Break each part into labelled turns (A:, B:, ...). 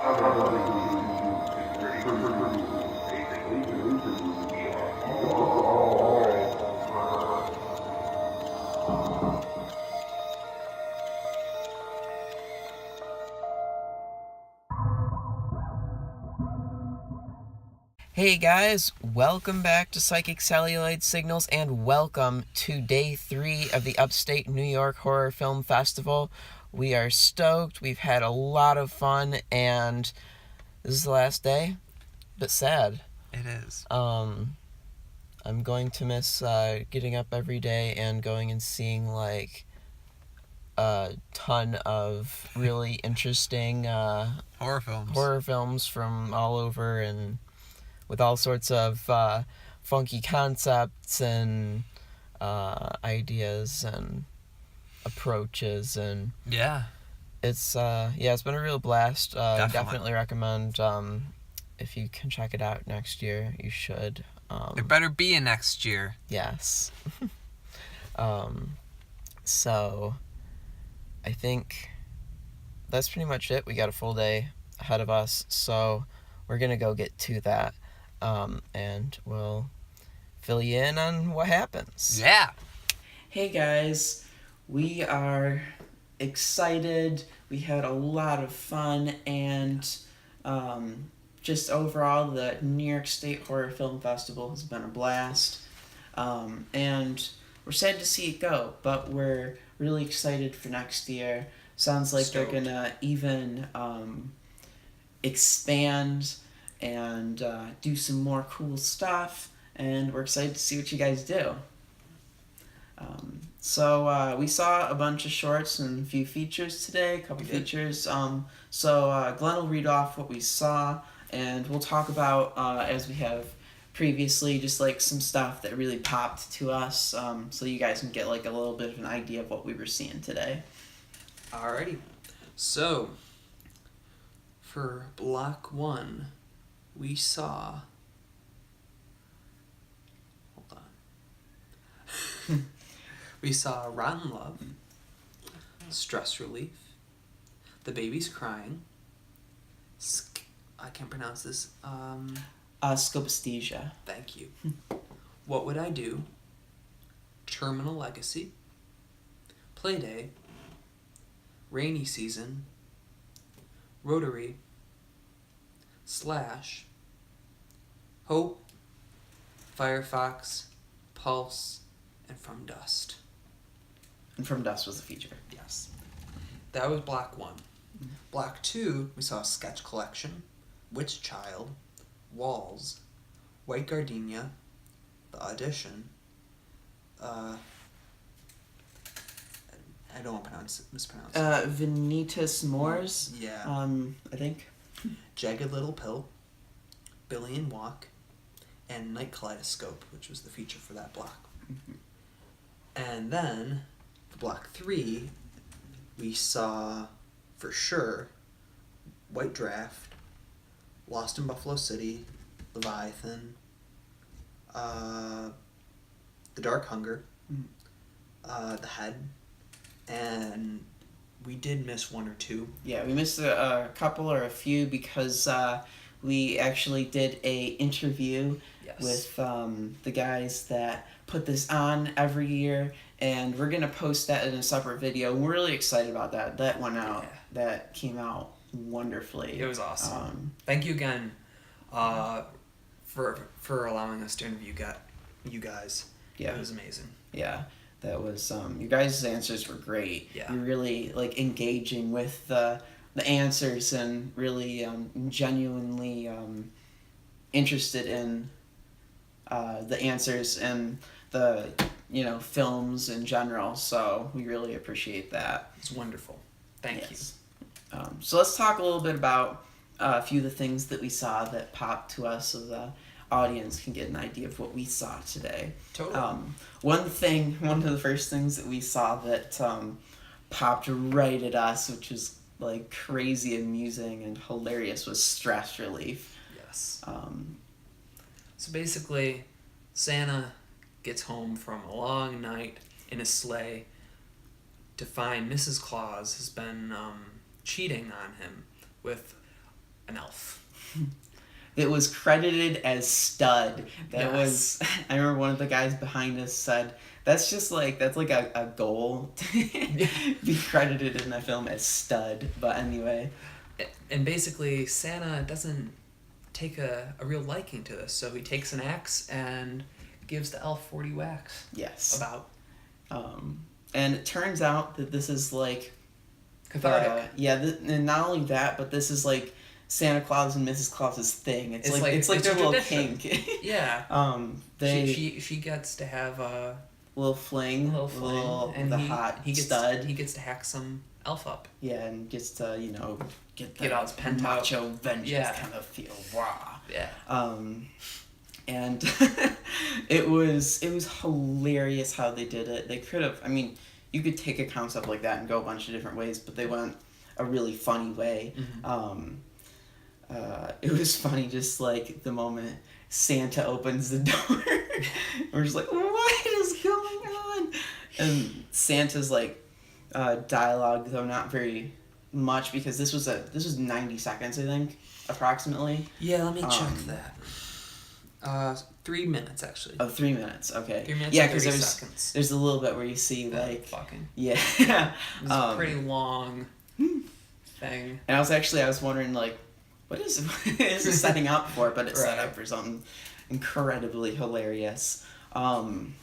A: Hey guys, welcome back to Psychic Celluloid Signals and welcome to day 3 of the Upstate New York Horror Film Festival. We are stoked, we've had a lot of fun, and this is the last day, but sad.
B: It is.
A: I'm going to miss getting up every day and going and seeing like a ton of really interesting
B: horror
A: films from all over and with all sorts of funky concepts and ideas and approaches, and it's been a real blast. Definitely recommend if you can check it out next year, you should.
B: There better be a next year.
A: Yes. So I think that's pretty much it. We got a full day ahead of us, so we're gonna go get to that. And we'll fill you in on what happens.
B: Yeah.
A: Hey guys, we are excited. We had a lot of fun, and just overall, the New York State Horror Film Festival has been a blast. And we're sad to see it go, but we're really excited for next year. Sounds like they're gonna even expand and do some more cool stuff, and we're excited to see what you guys do. So we saw a bunch of shorts and a few features today, a couple features. So Glenn will read off what we saw, and we'll talk about, as we have previously, just like some stuff that really popped to us, so you guys can get like a little bit of an idea of what we were seeing today.
C: Alrighty. So, for block 1, we saw... Hold on. We saw Rotten Love, Stress Relief, The Baby's Crying, I can't pronounce this.
A: Scopaesthesia.
C: Thank you. What Would I Do? Terminal Legacy, Playday, Rainy Season, Rotary, Slash, Hope, Firefox, Pulse, and From Dust.
A: And From Dust was the feature.
C: Yes. That was block 1. Block 2, we saw Sketch Collection, Witch Child, Walls, White Gardenia, The Audition, I don't want to mispronounce it.
A: Vanitas Moors.
C: Yeah.
A: I think.
C: Jagged Little Pill, Billion Walk, and Night Kaleidoscope, which was the feature for that block.
A: Mm-hmm.
C: And then, for block 3, we saw, for sure, White Draft, Lost in Buffalo City, Leviathan, The Dark Hunger, The Head, and we did miss 1 or 2.
A: Yeah, we missed a couple or a few because we actually did a interview with the guys that put this on every year, and we're gonna post that in a separate video. We're really excited about that. That went out.
C: Yeah.
A: That came out wonderfully.
C: It was awesome. Thank you again for allowing us to interview you guys.
A: Yeah.
C: It was amazing.
A: Yeah, that was your guys' answers were great.
C: Yeah.
A: You're really like engaging with the answers and really genuinely interested in the answers and the films in general. So we really appreciate that.
C: It's wonderful. Thank you.
A: So let's talk a little bit about a few of the things that we saw that popped to us, so the audience can get an idea of what we saw today.
C: Totally.
A: One of the first things that we saw that popped right at us, which was like crazy amusing and hilarious, was Stress Relief.
C: Yes. So basically, Santa gets home from a long night in a sleigh to find Mrs. Claus has been cheating on him with an elf.
A: It was credited as stud. That
C: Yes.
A: was, I remember one of the guys behind us said, that's like a goal to be credited in a film as stud. But anyway.
C: And basically, Santa doesn't take a real liking to this, so he takes an axe and gives the elf 40 whacks.
A: Yes.
C: About.
A: And it turns out that this is like...
C: Cathartic.
A: And not only that, but this is like Santa Claus and Mrs. Claus's thing. It's like their
C: a
A: little
C: tradition.
A: kink.
C: Yeah.
A: They
C: She gets to have a
A: little fling,
C: and
A: he stud.
C: He gets to hack some elf up.
A: Yeah, and gets to get
C: all his pent
A: macho vengeance
C: Yeah.
A: kind of feel raw.
C: Yeah.
A: And it was hilarious how they did it. They could have, I mean, you could take a concept like that and go a bunch of different ways, but they went a really funny way.
C: Mm-hmm.
A: It was funny, just like the moment Santa opens the door, we're just like, what is going on? And Santa's like dialogue, though not very much, because this was 90 seconds, I think, approximately.
C: Yeah, let me check that. 3 minutes actually.
A: Oh, 3 minutes. Okay.
C: 3 minutes.
A: Yeah,
C: and 30
A: because
C: seconds.
A: there's a little bit where you see like
C: fucking.
A: yeah.
C: It was a pretty long thing.
A: And I was wondering like, what is this setting up for? But it's set
C: Right.
A: up for something incredibly hilarious. And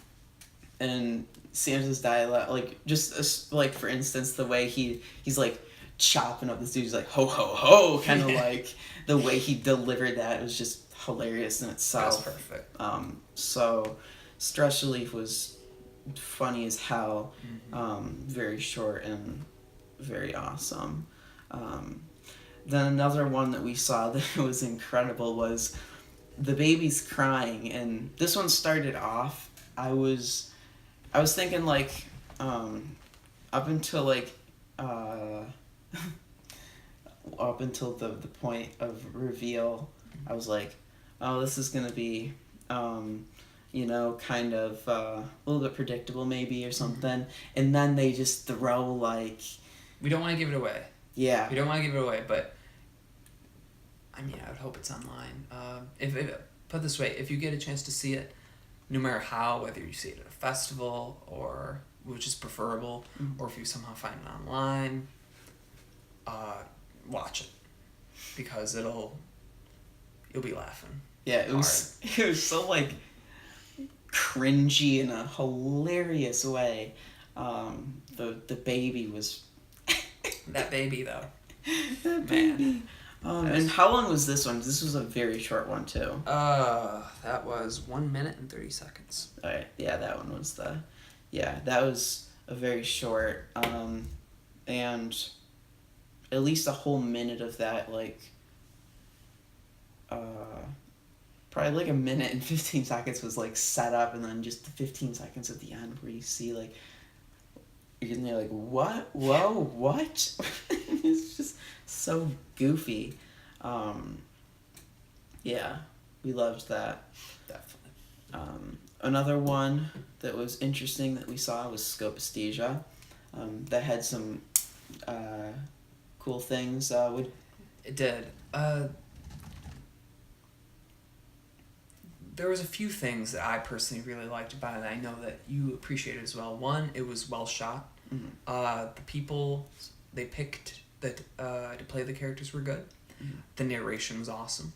A: Santa's dialogue, like just like for instance, the way he's like chopping up this dude, he's like ho ho ho, kind of like the way he delivered that was just hilarious in itself.
C: That was perfect.
A: So Stress Relief was funny as hell, very short and very awesome. Then another one that we saw that was incredible was the baby's crying, and this one started off, I was thinking like up until like up until the point of reveal, I was like, oh, this is gonna be kind of a little bit predictable maybe or something. And then they just throw like...
C: We don't want to give it away.
A: Yeah.
C: We don't want to give it away, but I mean, I would hope it's online. If put it this way, if you get a chance to see it, no matter how, whether you see it at a festival or which is preferable, or if you somehow find it online, watch it, because you'll be laughing.
A: Yeah, it was so like cringy in a hilarious way. The baby was
C: That baby though.
A: that baby. And how long was this one? This was a very short one too.
C: That was 1 minute and 30 seconds.
A: All right, yeah, that one was that was a very short, and at least a whole minute of that, like, probably like a minute and 15 seconds was like set up, and then just the 15 seconds at the end where you see like, you're like, what? Whoa, what? It's just so goofy. Yeah, we loved that.
C: Definitely.
A: Another one that was interesting that we saw was Scopesthesia. That had some cool things.
C: It did. There was a few things that I personally really liked about it that I know that you appreciated as well. One, it was well shot.
A: Mm-hmm.
C: The people they picked that to play the characters were good.
A: Mm-hmm.
C: The narration was awesome.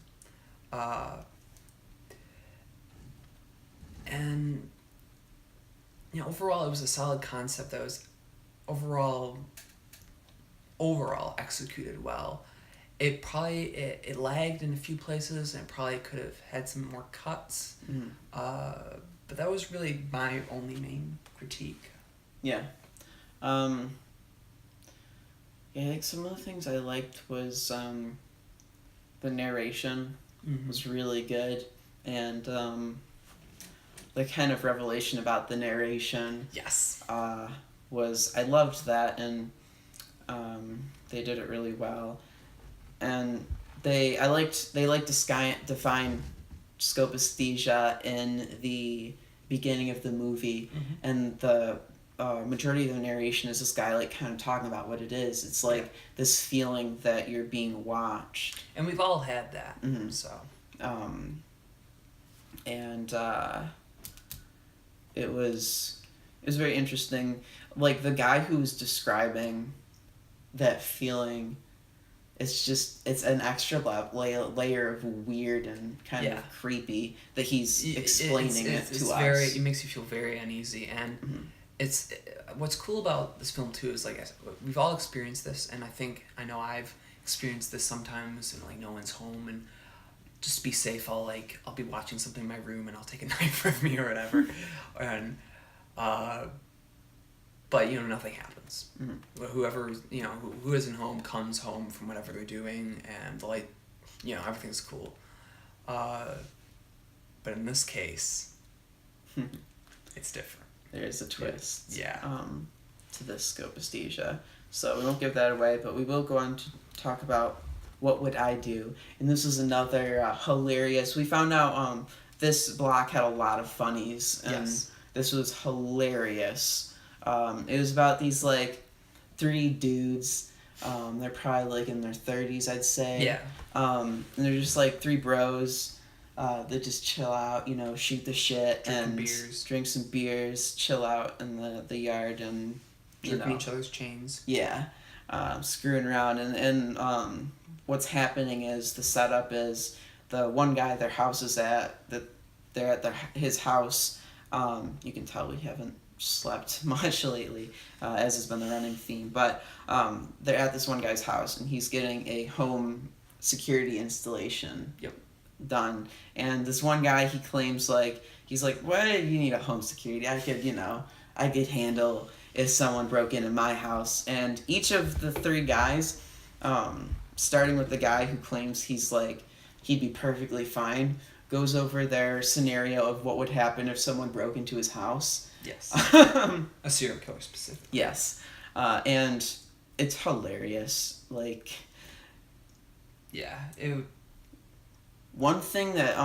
C: And overall it was a solid concept that was overall executed well. It probably it lagged in a few places, and it probably could have had some more cuts.
A: Mm-hmm.
C: But that was really my only main critique.
A: Yeah. I think some of the things I liked was the narration was really good, and the kind of revelation about the narration
C: Yes.
A: I loved that, and they did it really well. And they liked to define scopesthesia in the beginning of the movie, and the majority of the narration is this guy like kind of talking about what it is. It's like this feeling that you're being watched.
C: And we've all had that.
A: Mm-hmm.
C: So.
A: And it was very interesting. Like the guy who was describing that feeling, it's an extra layer of weird and kind of creepy that he's explaining it to us.
C: It makes you feel very uneasy, and it's what's cool about this film too is like we've all experienced this, and I know I've experienced this sometimes, and like no one's home, and just to be safe, I'll be watching something in my room, and I'll take a knife with me or whatever, and but nothing happens. Whoever who isn't home comes home from whatever they're doing, and the light, everything's cool. But in this case, it's different.
A: There is a twist.
C: Yeah.
A: To this scopisthesia, so we won't give that away, but we will go on to talk about what would I do, and this is another hilarious. We found out this block had a lot of funnies, and this was hilarious. It was about these like 3 dudes. They're probably like in their 30s, I'd say.
C: Yeah.
A: And they're just like 3 bros that just chill out, shoot the shit drink some beers, chill out in the yard, and
C: jerking each other's chains.
A: Yeah, screwing around, and what's happening is the setup is the one guy their house is at they're at his house. You can tell we haven't slept much lately, as has been the running theme, but they're at this one guy's house, and he's getting a home security installation done, and this one guy, he claims he's like, why do you need a home security? I could handle if someone broke into my house. And each of the 3 guys, starting with the guy who claims he'd be perfectly fine, goes over their scenario of what would happen if someone broke into his house.
C: Yes. A serial killer specific.
A: Yes. And it's hilarious. One thing that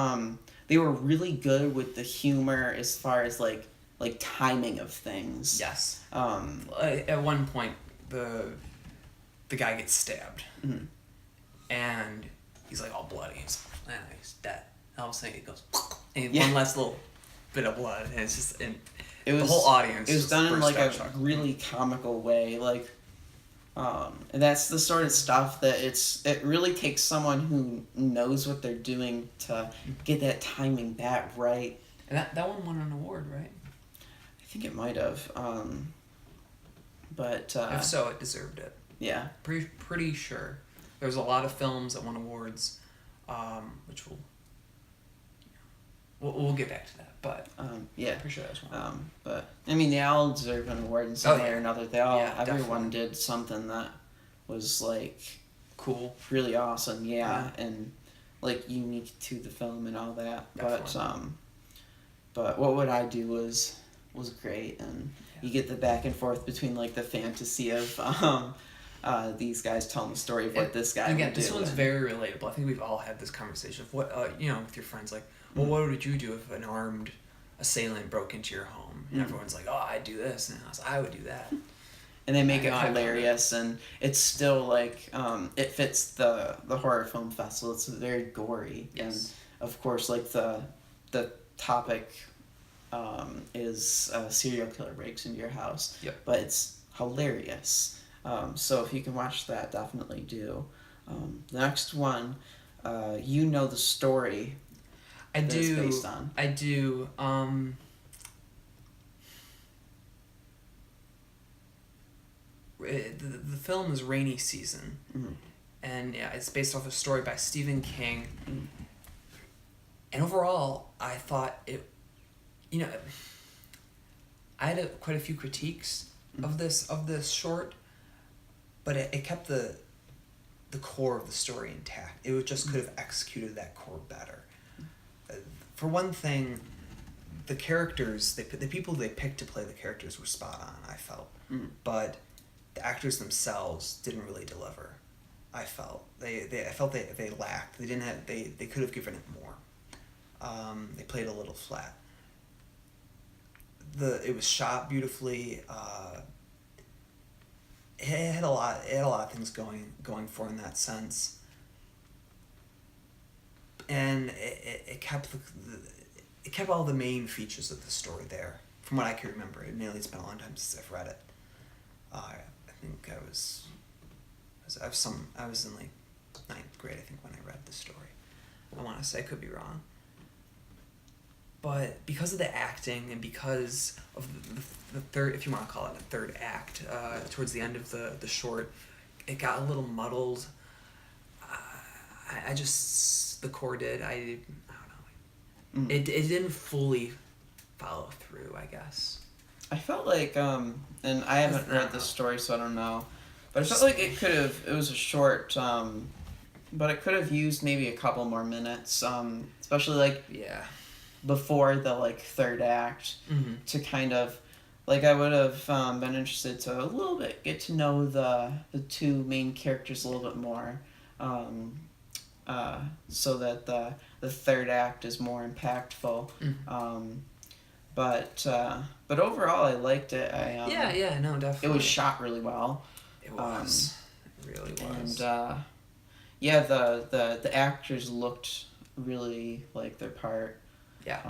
A: they were really good with the humor as far as like timing of things.
C: Yes. At one point, the guy gets stabbed, and he's like all bloody. He's dead. All of a sudden, it goes, and one last little bit of blood, and it's just the whole audience.
A: It was done in like a really comical way, and that's the sort of stuff that it really takes someone who knows what they're doing to get that timing that right.
C: And that one won an award, right?
A: I think it might have. But
C: if so, it deserved it.
A: Yeah.
C: Pretty sure. There's a lot of films that won awards, which we'll get back to that. But
A: yeah,
C: pretty sure that was one.
A: But I mean, they all deserve an award in some way or another. Everyone did something that was
C: cool,
A: really awesome. Yeah, and unique to the film and all that. Definitely. But what would I do was great, and you get the back and forth between the fantasy of these guys telling the story of what this guy would do.
C: This one's very relatable. I think we've all had this conversation of what with your friends, well, what would you do if an armed assailant broke into your home? And everyone's like, oh, I'd do this, and I would do that.
A: And they make it hilarious, and it's still it fits the horror film festival. It's very gory, and of course the topic is a serial killer breaks into your house.
C: Yep.
A: But it's hilarious. So if you can watch that, definitely do. The next one, the story.
C: I do.
A: It's based on.
C: I do. The film is Rainy Season, and it's based off a story by Stephen King. And overall, I thought it. I had quite a few critiques of this short, but it kept the core of the story intact. It just could have executed that core better. For one thing, the characters, the people they picked to play the characters were spot on, I felt. But the actors themselves didn't really deliver. I felt I felt they lacked. They didn't have. They could have given it more. They played a little flat. it was shot beautifully. It had a lot. It had a lot of things going for it in that sense. And it kept it kept all the main features of the story there, from what I can remember. Admittedly, it's been a long time since I've read it. I think I was in like ninth grade, I think, when I read the story. I want to say, I could be wrong. But because of the acting and because of the third, if you want to call it a third act, towards the end of the short, it got a little muddled. I just, the core did. I don't know. It didn't fully follow through, I guess.
A: I felt like, and I haven't read the story, so I don't know, but I felt like it was a short, but it could have used maybe a couple more minutes, especially like before the like third act, to kind of, like, I would have been interested to a little bit get to know the two main characters a little bit more, so that the third act is more impactful. But overall, I liked it.
C: No, definitely.
A: It was shot really well.
C: It was. It really was.
A: And the actors looked really like their part.
C: Yeah.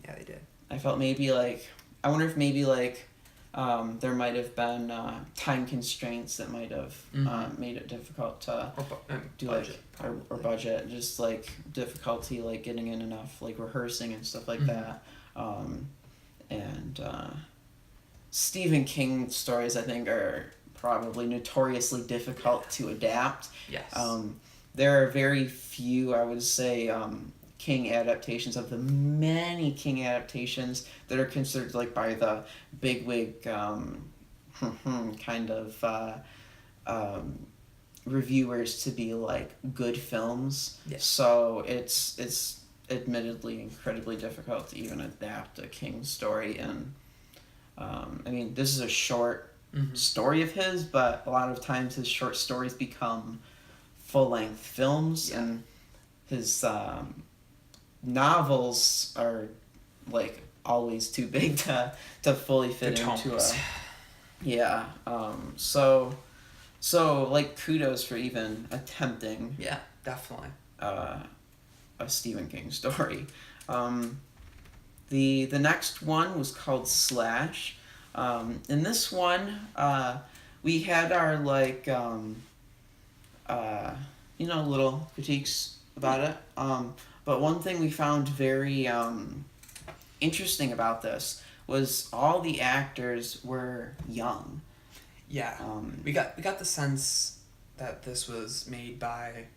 C: Yeah, they did.
A: I felt maybe like, I wonder if maybe like there might have been time constraints that might have made it difficult to do
C: budget,
A: like or budget, just like difficulty like getting in enough like rehearsing and stuff like that. And Stephen King stories, I think, are probably notoriously difficult to adapt.
C: Yes.
A: There are very few, I would say, King adaptations of the many King adaptations that are considered like by the bigwig kind of reviewers to be like good films.
C: Yes.
A: So it's admittedly incredibly difficult to even adapt a King story, and I mean, this is a short story of his, but a lot of times his short stories become full-length films, and his novels are like always too big to fully fit into a so like kudos for even attempting
C: definitely
A: a Stephen King story. The next one was called Slash. In this one, we had our like little critiques about it. But one thing we found very interesting about this was all the actors were young.
C: Yeah. We got the sense that this was made by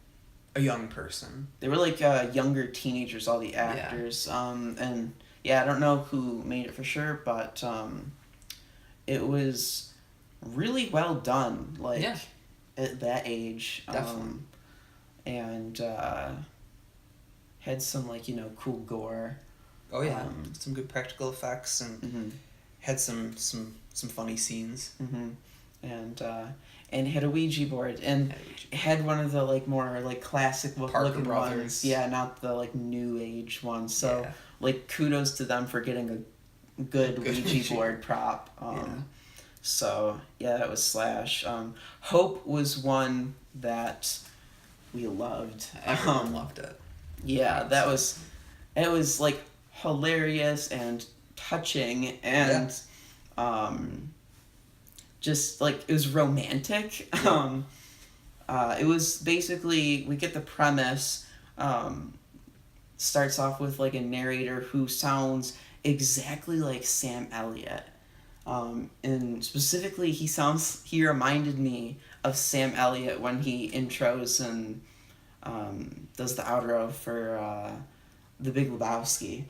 C: a young person.
A: They were like younger teenagers, all the actors. And I don't know who made it for sure, but it was really well done, like at that age.
C: Definitely.
A: And had some like, cool gore.
C: Oh yeah, some good practical effects, and had some funny scenes. And had a Ouija board, and had one of the like more like classic looking ones. Yeah, not the like new age ones. So like kudos to them for getting a good Ouija board prop. So that was Slash. Hope was one that we loved. Everyone loved it.
A: Yeah, it was like hilarious and touching, and just like it was romantic. It was basically, we get the premise, starts off with like a narrator who sounds exactly like Sam Elliott. And specifically he reminded me of Sam Elliott when he intros and does the outro for The Big Lebowski.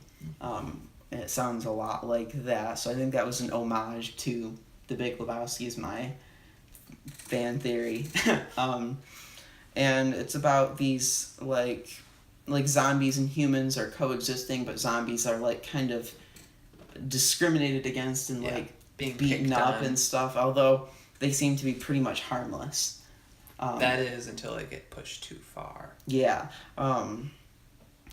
A: It sounds a lot like that, so I think that was an homage to The Big Lebowski, is my fan theory. And it's about these like zombies and humans are coexisting, but zombies are like kind of discriminated against and like being beaten up and stuff, although they seem to be pretty much harmless.
C: That is, until they get pushed too far.
A: Yeah.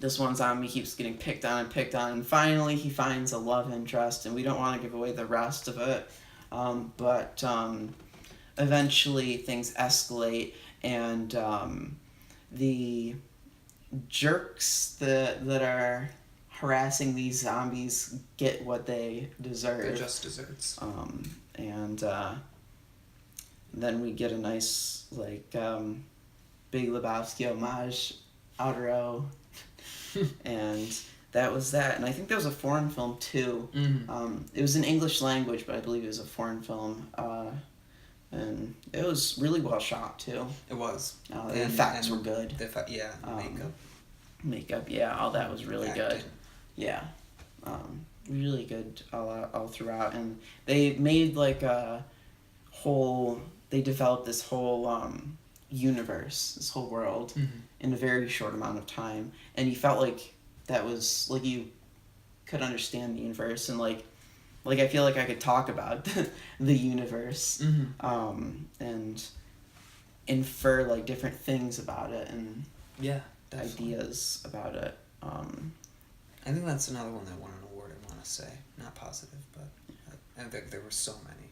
A: this one zombie keeps getting picked on, and finally he finds a love interest, and we don't want to give away the rest of it, but eventually things escalate, and the jerks that are harassing these zombies get what they deserve.
C: They're just desserts.
A: And then we get a nice Big Lebowski homage outro, and that was that. And I think there was a foreign film too.
C: Mm-hmm.
A: It was in English language, but I believe it was a foreign film. And it was really well shot too.
C: It was.
A: The effects were good.
C: Makeup.
A: Makeup, yeah, all that was really
C: Acting.
A: good. Yeah, really good all throughout, and they made they developed this whole universe, this whole world, in a very short amount of time, and you felt like that was like you could understand the universe, and like I feel like I could talk about the universe, and infer like different things about it and
C: definitely.
A: ideas about it.
C: I think that's another one that won an award. I want to say, not positive, but I think there were so many.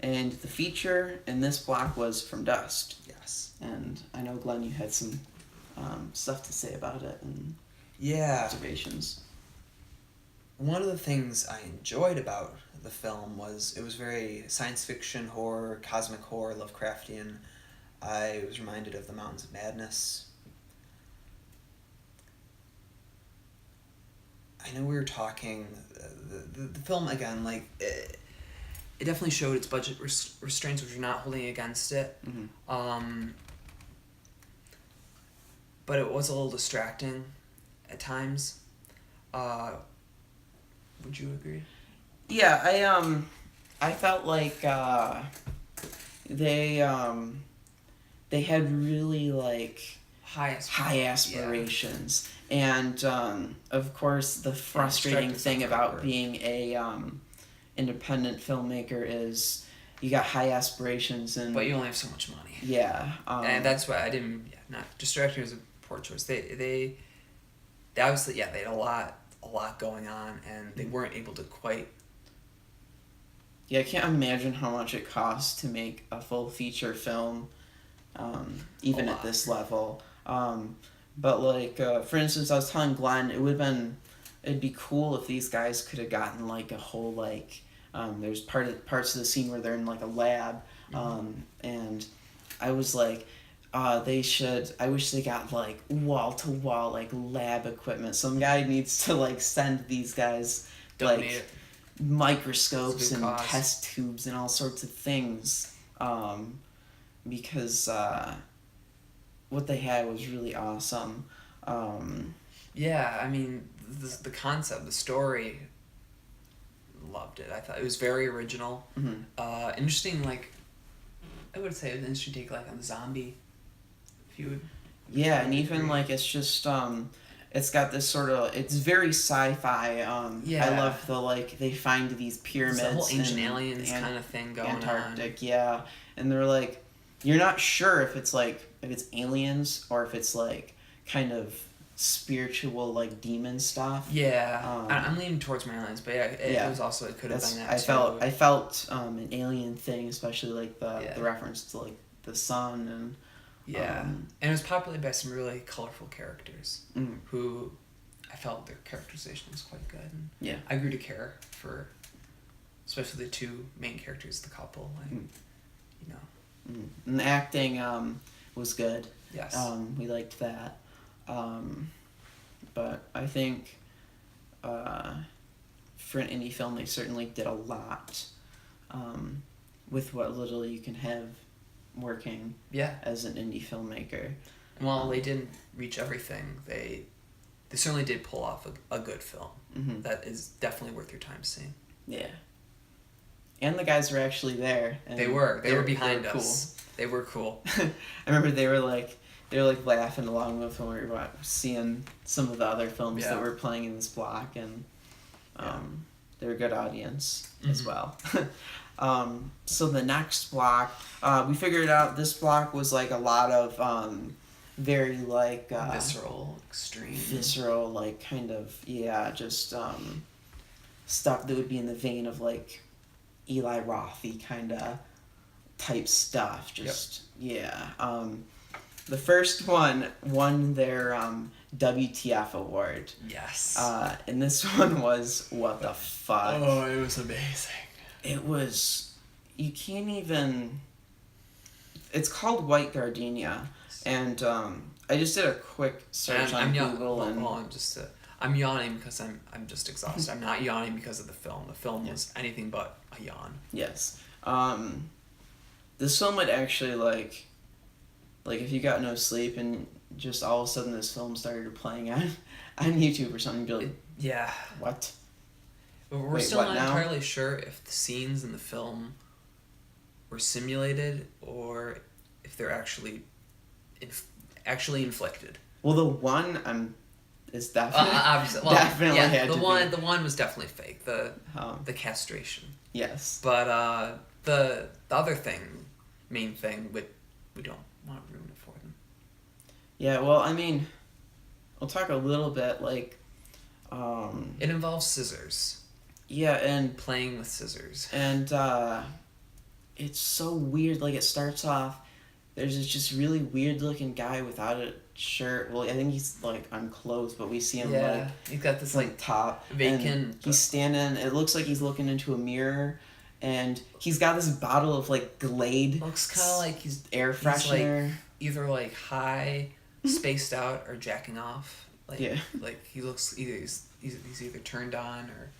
A: And the feature in this block was From Dust.
C: Yes.
A: And I know, Glenn, you had some stuff to say about it and observations.
C: One of the things I enjoyed about the film was it was very science fiction, horror, cosmic horror, Lovecraftian. I was reminded of The Mountains of Madness. I know we were talking, the film, again, like, it definitely showed its budget restraints, which were not holding against it. But it was a little distracting at times. Would you agree?
A: Yeah, I felt like they had really high aspirations, and of course the frustrating thing about being a independent filmmaker is you got high aspirations,
C: but you only have so much money.
A: Yeah,
C: and that's why I didn't. Not distracting was a poor choice. They obviously they had a lot going on, and they weren't able to quite.
A: Yeah, I can't imagine how much it costs to make a full feature film, even at this level. But for instance, I was telling Glenn, it'd be cool if these guys could have gotten like a whole there's parts of the scene where they're in like a lab, and I was like, I wish they got like wall to wall like lab equipment. Some guy needs to send these guys microscopes and test tubes and all sorts of things, because what they had was really awesome.
C: I mean, the concept, the story, loved it. I thought it was very original. Interesting, I would say it was an interesting take on the zombie, if you would.
A: Yeah, and even it's just it's got this sort of, it's very sci-fi. I love the they find these pyramids.
C: It's the whole Ancient Aliens kind of thing going
A: Antarctic, on. Yeah, and they're you're not sure if it's aliens or if it's kind of spiritual demon stuff.
C: Yeah, I'm leaning towards more aliens, but it was also, it could have been that
A: I felt an alien thing, especially the reference to the sun and.
C: And it was populated by some really colorful characters who I felt their characterization was quite good. And I grew to care for, especially the two main characters, the couple.
A: And the acting was good.
C: Yes.
A: We liked that. But I think for an indie film, they certainly did a lot with what little you can have working as an indie filmmaker.
C: And while they didn't reach everything, they certainly did pull off a good film that is definitely worth your time seeing.
A: Yeah. And the guys were actually there. And
C: they were behind us. Cool. They were cool.
A: I remember they were laughing along with when we were seeing some of the other films that were playing in this block, and they were a good audience as well. So the next block, we figured out this block was a lot of very like
C: Visceral, extreme.
A: visceral, like kind of just stuff that would be in the vein of like Eli Rothy kind of type stuff. Just the first one won their WTF award.
C: Yes.
A: And this one was what the fuck.
C: Oh, it was amazing.
A: It was, you can't even. It's called white gardenia, and I just did a quick search on Google
C: I'm yawning because I'm just exhausted. I'm not yawning because of the film. The film was anything but a yawn.
A: Yes. This film would actually like if you got no sleep and just all of a sudden this film started playing on YouTube or something, you'd be like,
C: yeah.
A: What?
C: We're still not entirely sure if the scenes in the film were simulated or if they're actually inflicted.
A: Well, the one is definitely definitely had to be.
C: The one was definitely fake. The castration.
A: Yes.
C: But the other main thing, we don't want to ruin it for them.
A: Yeah. Well, I mean, we'll talk a little bit like.
C: It involves scissors.
A: Yeah, and
C: playing with scissors.
A: And it's so weird. Like, it starts off, there's this just really weird looking guy without a shirt. Well, I think he's like unclothed, but we see him like
C: he's got this
A: like top
C: vacant.
A: And he's standing. It looks like he's looking into a mirror, and he's got this bottle of like Glade.
C: Looks kind of like he's
A: air freshener.
C: Like, either like high, spaced out, or jacking off. Like, like he looks he's either turned on or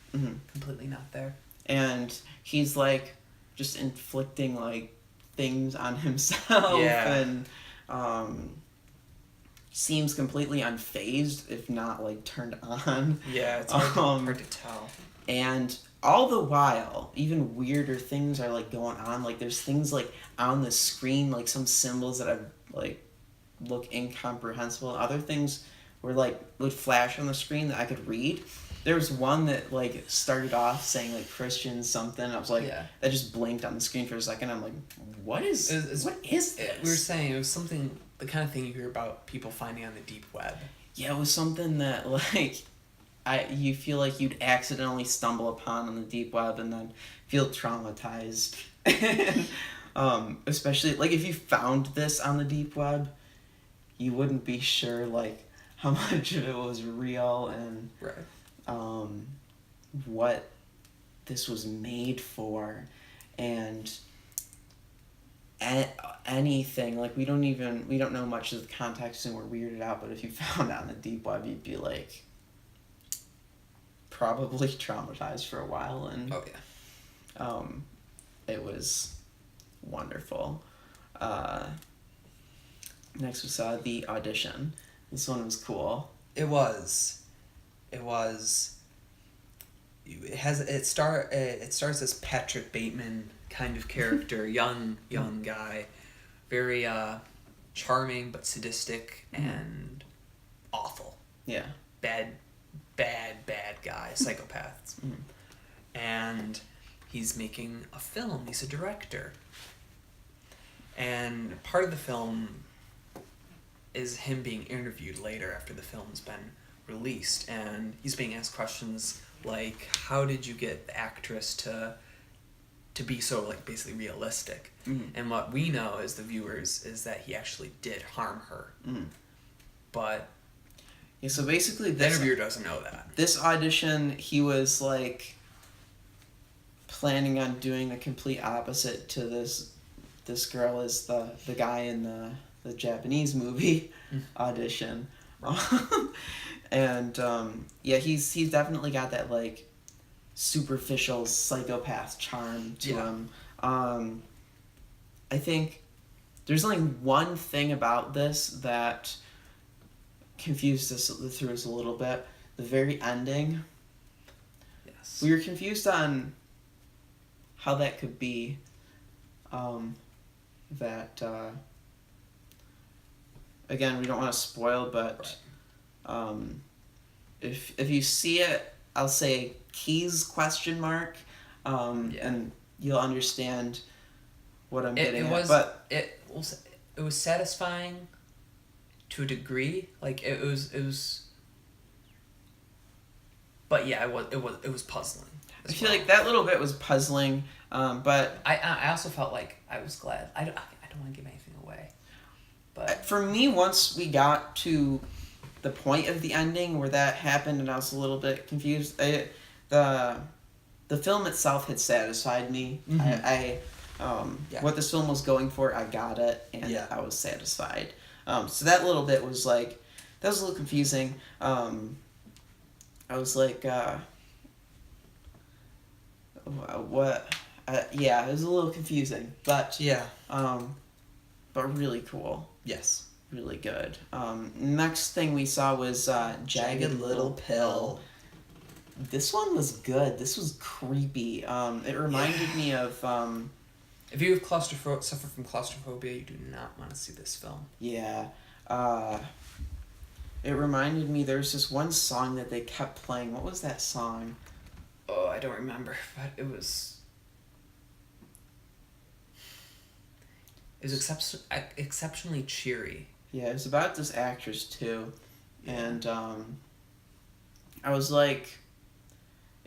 C: completely not there.
A: And he's like just inflicting like things on himself and seems completely unfazed, if not like turned on.
C: Yeah, it's hard to tell.
A: And all the while, even weirder things are like going on. Like there's things like on the screen, like some symbols that look incomprehensible. Other things would flash on the screen that I could read. There was one that like started off saying like Christian something. I was like, that just blinked on the screen for a second. I'm like, what is this?
C: We were saying it was something, the kind of thing you hear about people finding on the deep web.
A: Yeah, it was something that like you feel like you'd accidentally stumble upon on the deep web and then feel traumatized. Especially like if you found this on the deep web, you wouldn't be sure like how much of it was real and what this was made for, and anything like we don't know much of the context and we're weirded out. But if you found it on the deep web, you'd be like probably traumatized for a while. And it was wonderful. Next we saw The Audition. This one was cool. It
C: starts as Patrick Bateman kind of character, young guy, very charming but sadistic and awful.
A: Yeah.
C: Bad guy, psychopaths. And he's making a film. He's a director. And part of the film is him being interviewed later after the film's been released, and he's being asked questions like, how did you get the actress to be so like basically realistic? And what we know as the viewers is that he actually did harm her. But
A: so basically
C: the interviewer doesn't know that. This
A: audition, he was like planning on doing the complete opposite to this girl as the guy in the Japanese movie Audition. And he's definitely got that like superficial psychopath charm to him. I think there's only one thing about this that confused us through us a little bit. The very ending.
C: Yes.
A: We were confused on how that could be. Again, we don't want to spoil, but if you see it, I'll say Keys ? And you'll understand what I'm getting at.
C: But it was satisfying
D: to a degree. Like it was. But yeah, it was puzzling.
A: I feel like that little bit was puzzling, but
D: I also felt like I was glad. I don't want to give anything away, but
A: for me, once we got to the point of the ending where that happened, and I was a little bit confused. The film itself had satisfied me.
D: Mhm.
C: Yeah.
A: What this film was going for, I got it, and
C: Yeah.
A: I was satisfied. So that little bit was like, that was a little confusing. I was like, what? Yeah, it was a little confusing, but
C: Yeah.
A: but really cool,
C: Yes.
A: really good. Next thing we saw was Jagged Little Pill. This one was good. This was creepy. It reminded me of
D: if you have suffer from claustrophobia, you do not want to see this film.
A: yeah. It reminded me. There's this one song that they kept playing. What was that song?
D: Oh, I don't remember, but it was exceptionally cheery.
A: Yeah, it's about this actress too, and I was like,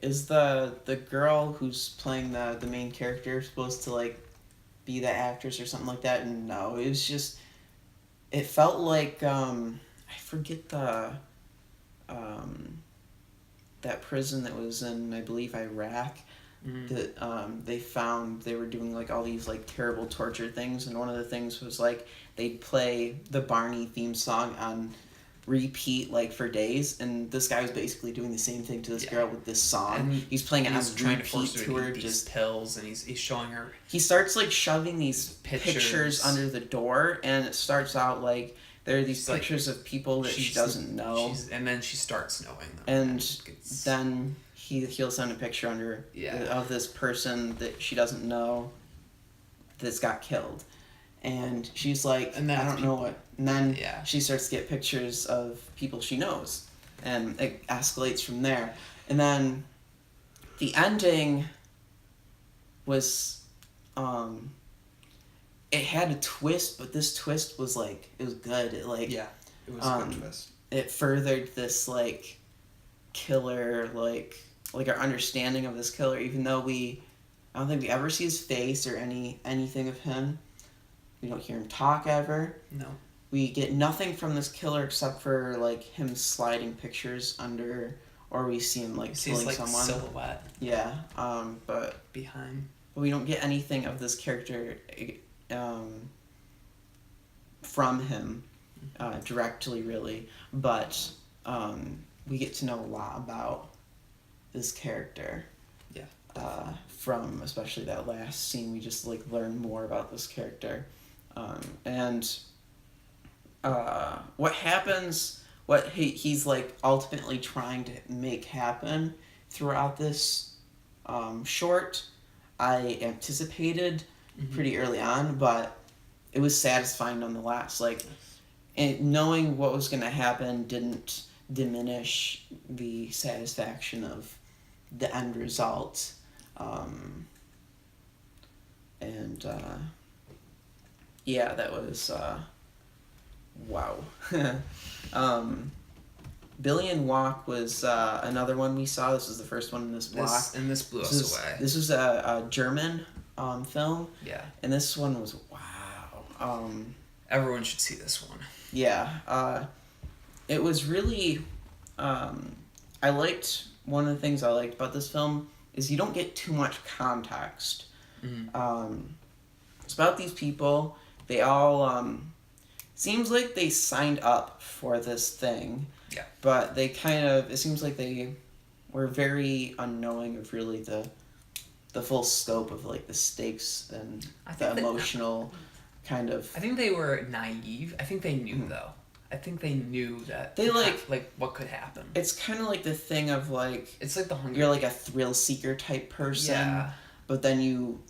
A: is the girl who's playing the main character supposed to like be the actress or something like that? And no, it was just, it felt like I forget the that prison that was in, I believe, Iraq. That they were doing like all these like terrible torture things, and one of the things was like they'd play the Barney theme song on repeat like for days, and this guy was basically doing the same thing to this girl with this song.
D: And
A: he's playing it on
D: he's trying to
A: repeat
D: force her
A: to her,
D: eat these
A: just
D: pills, and he's showing her.
A: he starts like shoving these
D: Pictures.
A: pictures under the door, and it starts out like there are these
D: She's like-
A: pictures of people that she doesn't know,
D: And then she starts knowing them.
A: and
D: It's-
A: then he'll send a picture under of this person that she doesn't know that's got killed, and she's like,
D: And then
A: I don't know what. And then
D: Yeah.
A: she starts to get pictures of people she knows, and it escalates from there. And then the ending was, it had a twist, but this twist was like, it was good. It like,
C: Yeah. It was a good twist.
A: it furthered this like killer, like our understanding of this killer, even though I don't think we ever see his face or anything of him. We don't hear him talk ever.
D: No.
A: We get nothing from this killer except for like him sliding pictures under, or we see him like
D: Sees
A: killing
D: like
A: someone.
D: silhouette
A: Yeah. But
D: behind.
A: we don't get anything of this character from him directly, really. But we get to know a lot about this character.
D: Yeah.
A: From especially that last scene, we just like learn more about this character, and what happens, what he's like ultimately trying to make happen throughout this short, I anticipated pretty early on, but it was satisfying nonetheless. Like, and knowing what was going to happen didn't diminish the satisfaction of the end result. Yeah, that was wow. Billion Walk was another one we saw. This was the first one in this block.
D: This blew us away.
A: This was a German film,
D: Yeah.
A: and this one was wow.
D: Everyone should see this one.
A: Yeah, it was really. I liked, one of the things I liked about this film is you don't get too much context. It's about these people. They all seems like they signed up for this thing.
D: Yeah.
A: But they it seems like they were very unknowing of really the full scope of like the stakes and the emotional kind of.
D: I think they were naive. I think they knew though. I think they knew that
A: They like
D: what could happen.
A: It's kind of like the thing of like,
D: It's like the Hunger.
A: you're like a thrill seeker type person,
D: Yeah.
A: but then you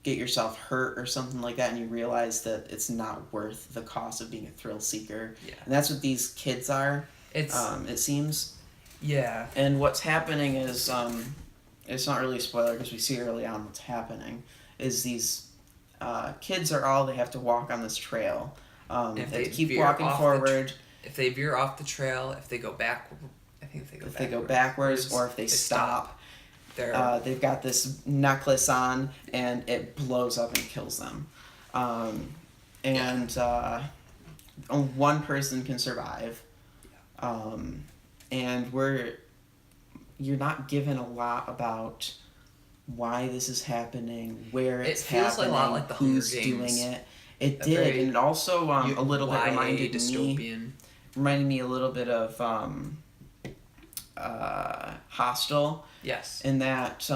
A: get yourself hurt or something like that, and you realize that it's not worth the cost of being a thrill seeker.
D: Yeah.
A: And that's what these kids are.
D: It's
A: It seems.
D: yeah.
A: And what's happening is it's not really a spoiler because we see early on what's happening is these kids are all, they have to walk on this trail. They
D: If
A: have
D: they
A: to keep
D: veer
A: walking
D: off the
A: forward.
D: If they veer off the trail, if they go back, I think
A: If they go backwards, or if they stop,
D: they're
A: they've got this necklace on, and it blows up and kills them. One person can survive. And you're not given a lot about why this is happening, where it's happening,
D: feels a lot like the Hunger
A: who's
D: Games.
A: doing it. It did, and it also a little bit reminded me a little bit of Hostel.
D: Yes.
A: In that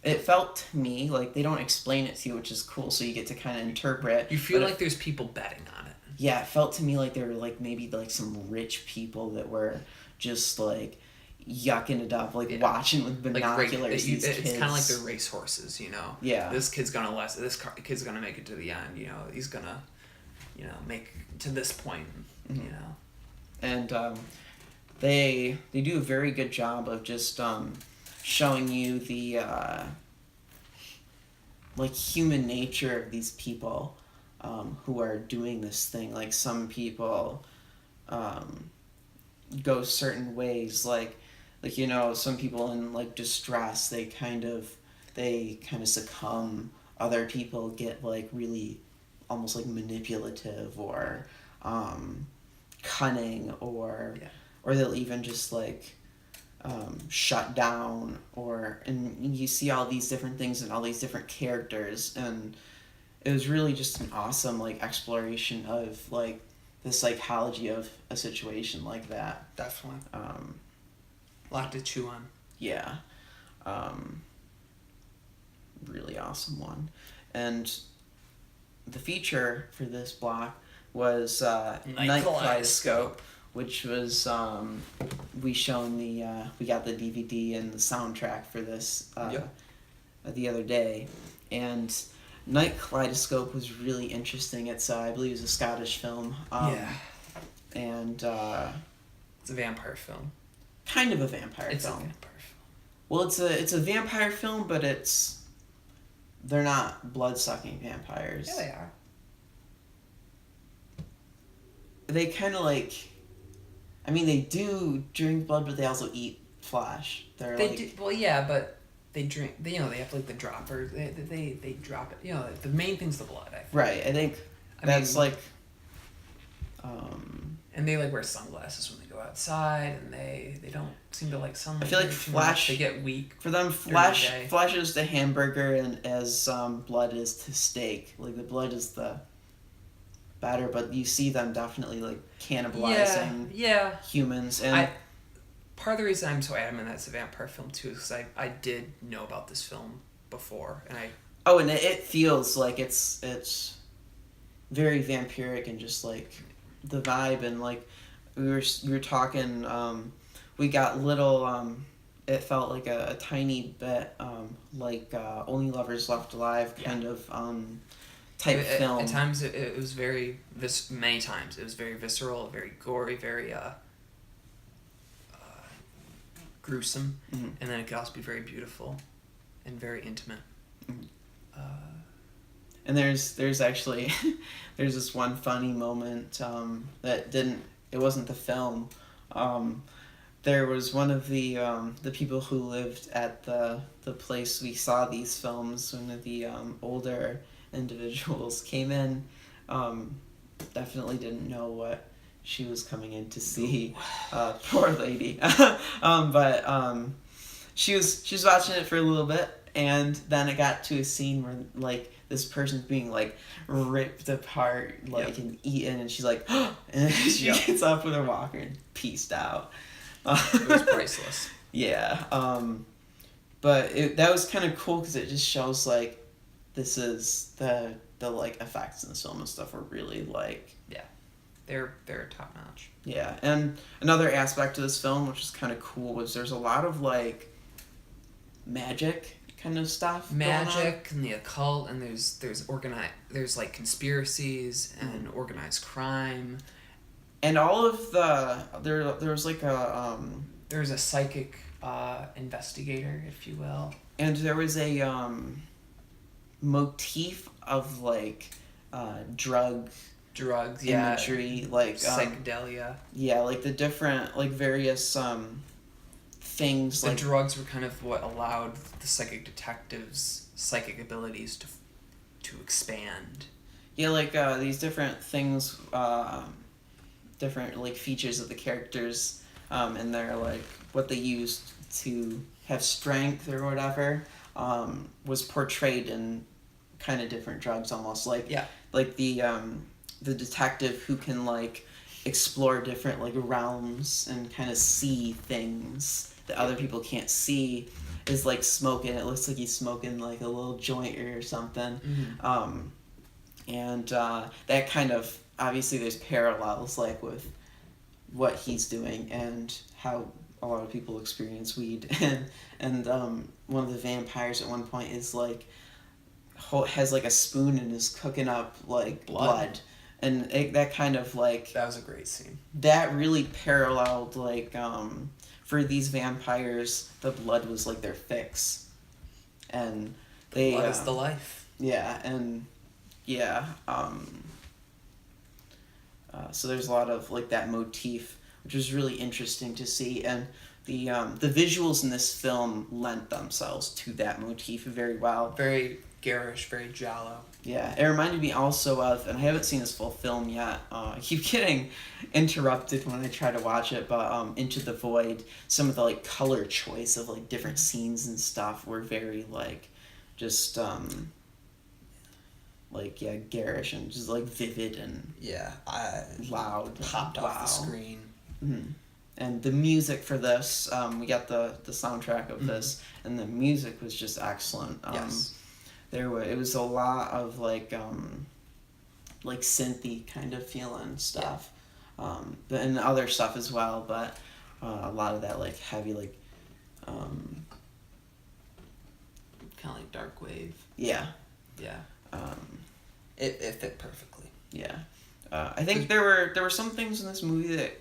A: it felt to me like they don't explain it to you, which is cool, so you get to kind of interpret.
D: You feel like there's people betting on it.
A: Yeah, it felt to me like there were like maybe like some rich people that were just like yucking it up, like watching with binoculars. These kids.
D: It's kind of like they're race horses, you know.
A: Yeah.
D: This kid's gonna kid's gonna make it to the end. You know, he's gonna, make to this point.
A: Mm-hmm.
D: You know.
A: And they do a very good job of just showing you the like human nature of these people who are doing this thing. Like some people go certain ways, like some people in like distress, they kind of succumb. Other people get like really almost like manipulative or cunning, or they'll even just like shut down, and you see all these different things and all these different characters, and it was really just an awesome like exploration of like the psychology of a situation like that.
D: Definitely. A lot to chew on.
A: Yeah. Really awesome one. And the feature for this block was Night Kaleidoscope, which was we got the DVD and the soundtrack for this the other day, and Night Kaleidoscope was really interesting. It's I believe it's a Scottish film. And
D: it's a vampire film.
A: Kind of a vampire film.
D: It's a vampire film.
A: Well, it's a vampire film, but they're not blood-sucking vampires.
D: Yeah, they are.
A: They kind of like, I mean, they do drink blood, but they also eat flesh.
D: Do. Well, yeah, but they drink. They have like the droppers. They drop it. The main thing's the blood. I think.
A: Right. I think that's like.
D: And they like wear sunglasses when they go outside, and they don't seem to like sunlight.
A: I feel like flesh.
D: They get weak.
A: For them, flesh is to hamburger, and as blood is to steak. Like the blood is the better, but you see them definitely like cannibalizing humans. And
D: part of the reason I'm so adamant that it's a vampire film too is because I did know about this film before, and
A: and it feels like it's very vampiric, and just like the vibe, and like we were talking, we got little it felt like a tiny bit like Only Lovers Left Alive kind of type film.
D: At times it was very many times it was very visceral, very gory, very gruesome,
A: mm-hmm.
D: and then it could also be very beautiful and very intimate.
A: Mm-hmm. And there's actually there's this one funny moment it wasn't the film. There was one of the people who lived at the place we saw these films. One of the older individuals came in. Definitely didn't know what she was coming in to see. Poor lady. But she was watching it for a little bit, and then it got to a scene where like this person's being like ripped apart and eaten, and she's like and she gets up with her walker and peaced out.
D: It was priceless.
A: Yeah. But that was kind of cool because it just shows like this is the like effects in the film and stuff are really like
D: they're top notch.
A: Yeah. And another aspect of this film which is kind of cool was there's a lot of like magic kind of stuff,
D: magic and the occult, and there's like conspiracies and organized crime,
A: and all of there was like a
D: there's a psychic investigator, if you will,
A: and there was a motif of like drug
D: drugs,
A: imagery, like
D: psychedelia.
A: Yeah, like the different like various things.
D: The
A: like
D: drugs were kind of what allowed the psychic detective's psychic abilities to expand.
A: Yeah, like these different things, different like features of the characters, and their like what they used to have strength or whatever, was portrayed in kind of different drugs almost like the detective who can like explore different like realms and kind of see things that other people can't see is like smoking. It looks like he's smoking like a little joint or something. And that kind of obviously there's parallels like with what he's doing and how a lot of people experience weed. And one of the vampires at one point is like has like a spoon and is cooking up like blood. And that kind of like
D: That was a great scene.
A: that really paralleled like for these vampires the blood was like their fix, and they
D: Blood is the life.
A: yeah. And yeah, so there's a lot of like that motif, which was really interesting to see, and the visuals in this film lent themselves to that motif very well.
D: Very garish, very giallo.
A: Yeah, it reminded me also of, and I haven't seen this full film yet. I keep getting interrupted when I try to watch it, but Into the Void, some of the like color choice of like different scenes and stuff were very like, just like yeah, garish and just like vivid and loud,
C: popped off the screen.
A: Mm-hmm. And the music for this, we got the soundtrack of this, and the music was just excellent.
C: Yes.
A: It was a lot of like synthy kind of feeling stuff, and other stuff as well, but a lot of that like heavy like
D: Kind of like dark wave.
A: yeah.
C: It fit perfectly.
A: Yeah. I think there were some things in this movie that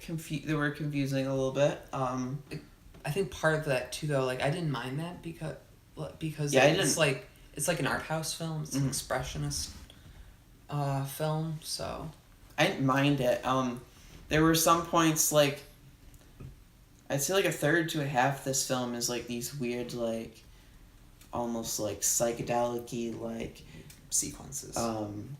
A: were confusing a little bit.
D: I think part of that too, though, like I didn't mind that because
A: Yeah,
D: it's like an art house film. It's an expressionist film, so
A: I didn't mind it. There were some points like I'd say like a third to a half of this film is like these weird like almost like psychedelic-y like
C: sequences.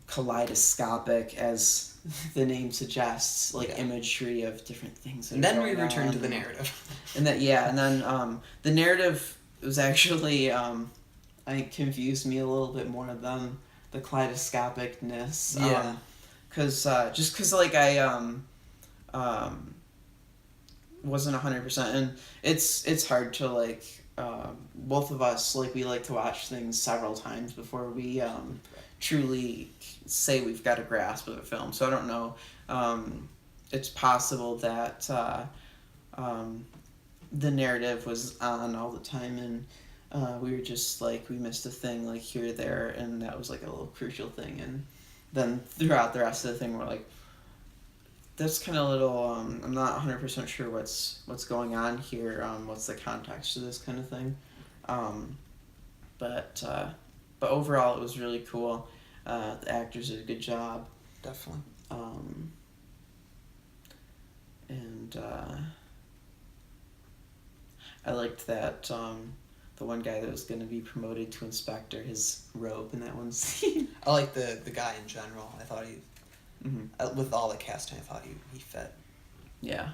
A: Kaleidoscopic, as the name suggests, like imagery of different things.
D: And then we return to the narrative.
A: And then the narrative was actually I think confused me a little bit more than the kaleidoscopicness.
C: Yeah.
A: Because like I wasn't 100%, and it's hard to like both of us like we like to watch things several times before we truly say we've got a grasp of a film. So I don't know. It's possible that the narrative was on all the time, and we were just like we missed a thing like here or there, and that was like a little crucial thing. And then throughout the rest of the thing, we're like, that's kind of a little. I'm not 100% sure what's going on here. What's the context to this kind of thing, but overall it was really cool. The actors did a good job.
C: Definitely.
A: And I liked that the one guy that was going to be promoted to inspector, his robe in that one scene.
C: I like the guy in general. I thought he, with all the casting, I thought he fit.
A: Yeah,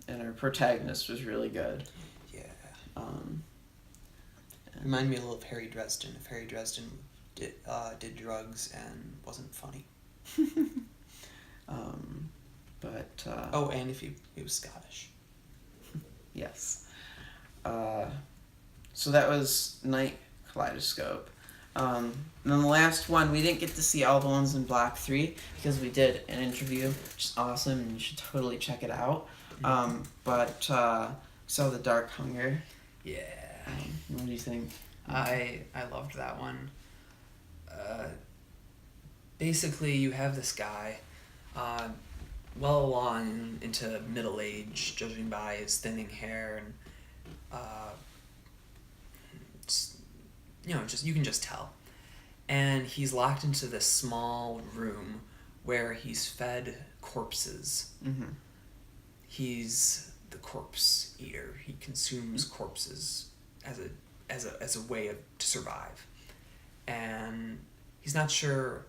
A: and our protagonist was really good.
C: Yeah. Reminded me a little of Harry Dresden. If Harry Dresden did drugs and wasn't funny.
A: And
C: if he was Scottish.
A: Yes. So that was Night Kaleidoscope. And then the last one, we didn't get to see all the ones in Block 3 because we did an interview, which is awesome, and you should totally check it out. So The Dark Hunger.
D: Yeah.
A: What do you think?
D: I loved that one. Basically, you have this guy, well along into middle age, judging by his thinning hair, and just you can just tell. And he's locked into this small room where he's fed corpses.
A: Mm-hmm.
D: He's the corpse eater. He consumes corpses as a way to survive, and he's not sure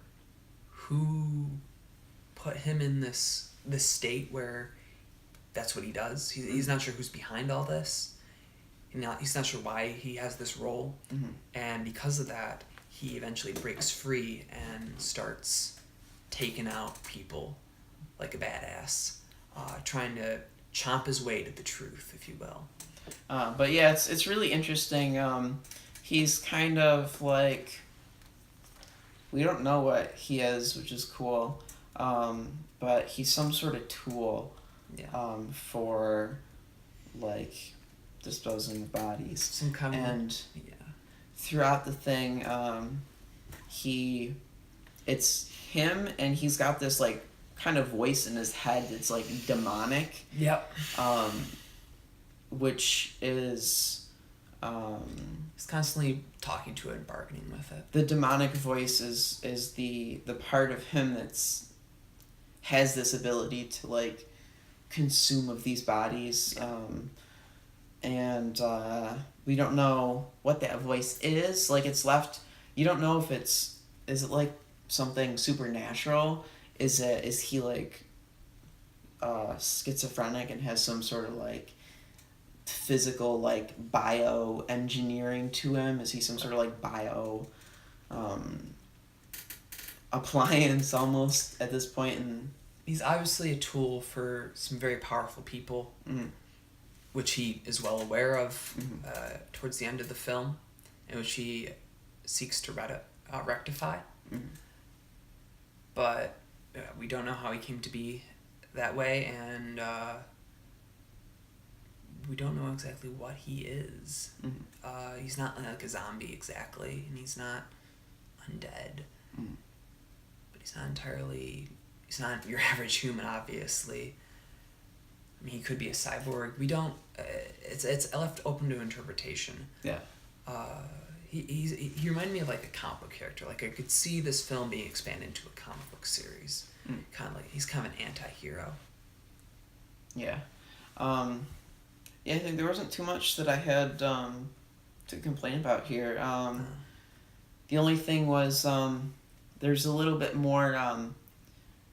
D: who put him in this state where that's what he does. He's not sure who's behind all this. He's not sure why he has this role, and because of that, he eventually breaks free and starts taking out people like a badass, trying to chomp his way to the truth, if you will.
A: But yeah, it's really interesting. He's kind of like, we don't know what he is, which is cool. But he's some sort of tool.
D: Yeah.
A: For like disposing of bodies.
D: Some kind
A: and
D: yeah.
A: Throughout the thing, it's him, and he's got this like kind of voice in his head that's like demonic.
D: Yep.
A: Which is
D: he's constantly talking to it and bargaining with it.
A: the demonic voice is the part of him that's has this ability to like consume of these bodies. And we don't know what that voice is. Like, it's left, you don't know if is it like something supernatural? Is he like schizophrenic and has some sort of like physical like bioengineering to him? Is he some sort of like bio appliance almost at this point? And
D: he's obviously a tool for some very powerful people, which he is well aware of towards the end of the film, and which he seeks to rectify. But we don't know how he came to be that way, and we don't know exactly what he is. He's not like a zombie exactly, and he's not undead. But he's not your average human, obviously. I mean, he could be a cyborg. We don't. It's left open to interpretation.
A: Yeah.
D: He reminded me of like a comic book character. Like, I could see this film being expanded into a comic book series. Kind of like he's kind of an anti-hero.
A: Yeah. Yeah, I think there wasn't too much that I had to complain about here. The only thing was there's a little bit more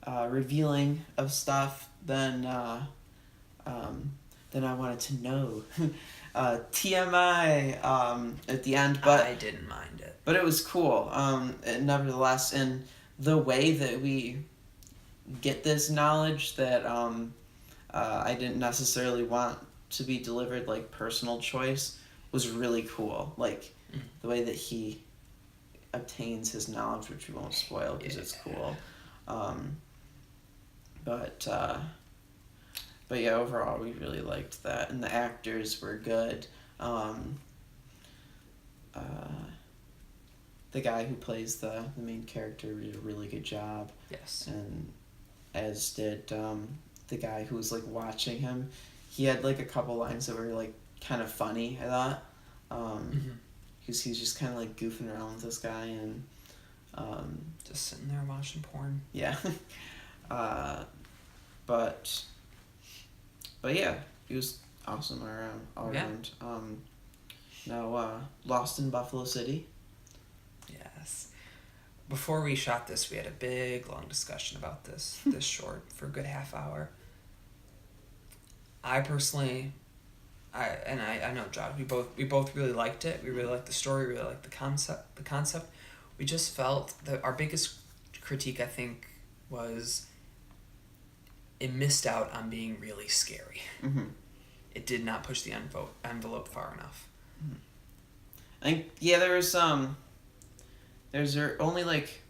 A: revealing of stuff than I wanted to know. TMI at the end, but
D: I didn't mind it.
A: But it was cool. Nevertheless, in the way that we get this knowledge that I didn't necessarily want to be delivered, like personal choice, was really cool. Like the way that he obtains his knowledge, which we won't spoil because it's cool. But yeah, overall we really liked that, and the actors were good. The guy who plays the main character did a really good job.
D: Yes.
A: And as did the guy who was like watching him. He had like a couple lines that were like kind of funny, I thought. Because he's just kind of like goofing around with this guy, and
D: just sitting there watching porn.
A: yeah. But yeah, he was awesome all around. Now, Lost in Buffalo City.
D: Yes. Before we shot this, we had a big, long discussion about this short for a good half hour. I personally, I know John. We both really liked it. We really liked the story. We really liked the concept. We just felt that our biggest critique, I think, was it missed out on being really scary. It did not push the envelope far enough.
A: I think there's only like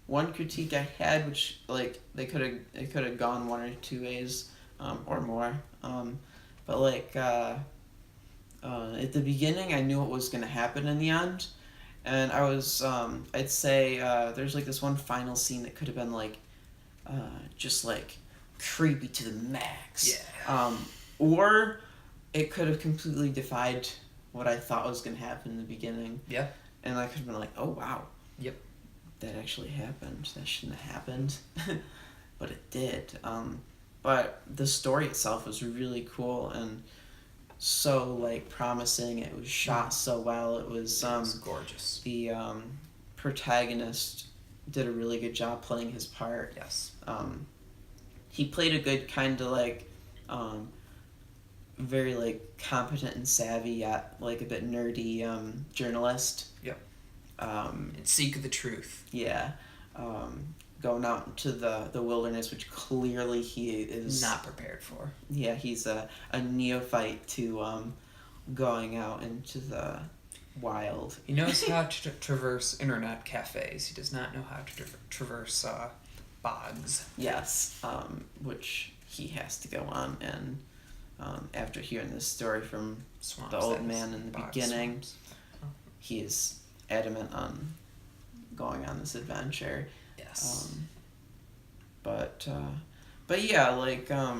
A: one critique I had, which like it could have gone one or two ways, or more. But like at the beginning, I knew what was gonna happen in the end, and I was I'd say there's like this one final scene that could have been like just like creepy to the max.
D: Yeah.
A: Or it could have completely defied what I thought was gonna happen in the beginning.
D: Yep.
A: And I could have been like, oh wow.
D: Yep.
A: that actually happened. That shouldn't have happened, but it did. But the story itself was really cool and so like promising. It was shot so well. It was
D: gorgeous.
A: the protagonist did a really good job playing his part.
D: Yes.
A: He played a good kind of like very like competent and savvy yet like a bit nerdy journalist.
D: Yep.
A: And
D: seek the truth.
A: Yeah. Going out into the wilderness, which clearly he is
D: not prepared for.
A: Yeah, he's a neophyte to going out into the wild.
D: He knows how to traverse internet cafes. He does not know how to traverse bogs.
A: Yes, which he has to go on, and after hearing this story from
D: Swamps,
A: the old man in the beginning,
D: swamps.
A: he is adamant on going on this adventure.
D: Yes.
A: But yeah, like I